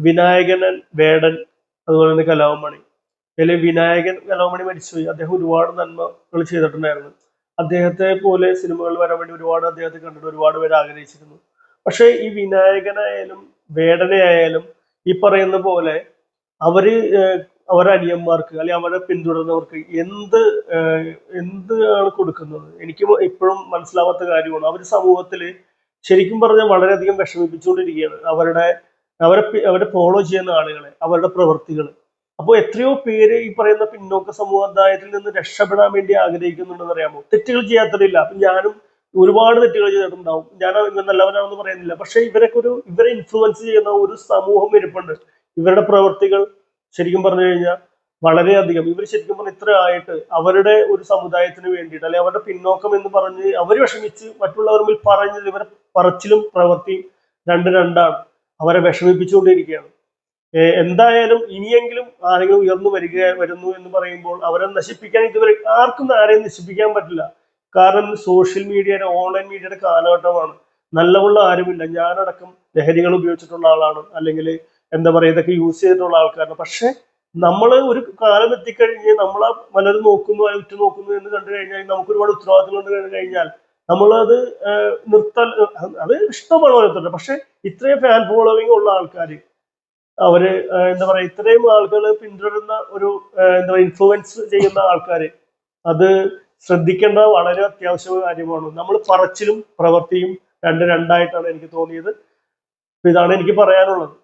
വിനായകൻ വേടൻ, അതുപോലെ തന്നെ കലാഭവൻ ഇതിൽ വിനായകൻ കലാഭവൻ മരിച്ചുപോയി. അദ്ദേഹം ഒരുപാട് നന്മകൾ ചെയ്തിട്ടുണ്ടായിരുന്നു. അദ്ദേഹത്തെ പോലെ സിനിമകൾ വരാൻ വേണ്ടി ഒരുപാട് അദ്ദേഹത്തെ കണ്ടിട്ട് ഒരുപാട് പേര് ആഗ്രഹിച്ചിരുന്നു. പക്ഷേ ഈ വിനായകനായാലും വേടനെ ആയാലും ഈ പറയുന്ന പോലെ അവര് അവരുടെ അനിയന്മാർക്ക് അല്ലെങ്കിൽ അവരെ പിന്തുടർന്നവർക്ക് എന്താണ് കൊടുക്കുന്നത്? എനിക്ക് ഇപ്പോഴും മനസ്സിലാവാത്ത കാര്യമാണ്. അവർ സമൂഹത്തില് ശരിക്കും പറഞ്ഞാൽ വളരെയധികം വിഷമിപ്പിച്ചുകൊണ്ടിരിക്കുകയാണ് അവരെ ഫോളോ ചെയ്യുന്ന ആളുകളെ, അവരുടെ പ്രവൃത്തികൾ. അപ്പോൾ എത്രയോ പേര് ഈ പറയുന്ന പിന്നോക്ക സമുദായത്തിൽ നിന്ന് രക്ഷപ്പെടാൻ വേണ്ടി ആഗ്രഹിക്കുന്നുണ്ടെന്ന് അറിയാമോ? തെറ്റുകൾ ചെയ്യാത്തവരില്ല. അപ്പൊ ഞാനും ഒരുപാട് തെറ്റുകൾ ചെയ്തിട്ടുണ്ടാവും. ഞാൻ നല്ലവനാണെന്ന് പറയുന്നില്ല. പക്ഷെ ഇവരെ ഇൻഫ്ലുവൻസ് ചെയ്യുന്ന ഒരു സമൂഹം ഇരിപ്പുണ്ട്. ഇവരുടെ പ്രവൃത്തികൾ ശരിക്കും പറഞ്ഞു കഴിഞ്ഞാൽ വളരെയധികം ഇവർ ശരിക്കും പറഞ്ഞാൽ ഇത്ര ആയിട്ട് അവരുടെ ഒരു സമുദായത്തിന് വേണ്ടിയിട്ട് അല്ലെങ്കിൽ അവരുടെ പിന്നോക്കം എന്ന് പറഞ്ഞ് അവർ വിഷമിച്ച് മറ്റുള്ളവർ മുമ്പിൽ പറഞ്ഞത് ഇവരെ പറച്ചിലും പ്രവൃത്തിയും രണ്ടാണ്. അവരെ വിഷമിപ്പിച്ചുകൊണ്ടിരിക്കുകയാണ്. എന്തായാലും ഇനിയെങ്കിലും ആരെങ്കിലും വരുന്നു എന്ന് പറയുമ്പോൾ അവരെ നശിപ്പിക്കാൻ ഇതുവരെ ആർക്കും ആരെയും നശിപ്പിക്കാൻ പറ്റില്ല. കാരണം സോഷ്യൽ മീഡിയയുടെ ഓൺലൈൻ മീഡിയയുടെ കാലഘട്ടമാണ്. നല്ലവുള്ള ആരുമില്ല. ഞാനടക്കം ലഹരികൾ ഉപയോഗിച്ചിട്ടുള്ള ആളാണ്, അല്ലെങ്കിൽ എന്താ പറയുക, ഇതൊക്കെ യൂസ് ചെയ്തിട്ടുള്ള ആൾക്കാരാണ്. പക്ഷെ നമ്മൾ ഒരു കാലം എത്തിക്കഴിഞ്ഞ് നമ്മളെ പലരും നോക്കുന്നു, ഉറ്റുനോക്കുന്നു എന്ന് കണ്ടു കഴിഞ്ഞാൽ നമുക്ക് ഒരുപാട് ഉത്തരവാദിത്തങ്ങൾ കണ്ടു കഴിഞ്ഞാൽ നമ്മളത് നിർത്താൻ അത് ഇഷ്ടമാണ് ഓരോരുത്തരുടെ. പക്ഷെ ഇത്രയും ഫാൻ ഫോളോവിങ് ഉള്ള ആൾക്കാർ അവര് എന്താ പറയാ ഇത്രയും ആളുകൾ പിന്തുടരുന്ന ഒരു എന്താ പറയുക ഇൻഫ്ലുവൻസ് ചെയ്യുന്ന ആൾക്കാർ അത് ശ്രദ്ധിക്കേണ്ട വളരെ അത്യാവശ്യ കാര്യമാണ്. നമ്മൾ പറച്ചിലും പ്രവൃത്തിയും രണ്ടായിട്ടാണ് എനിക്ക് തോന്നിയത്. ഇതാണ് എനിക്ക് പറയാനുള്ളത്.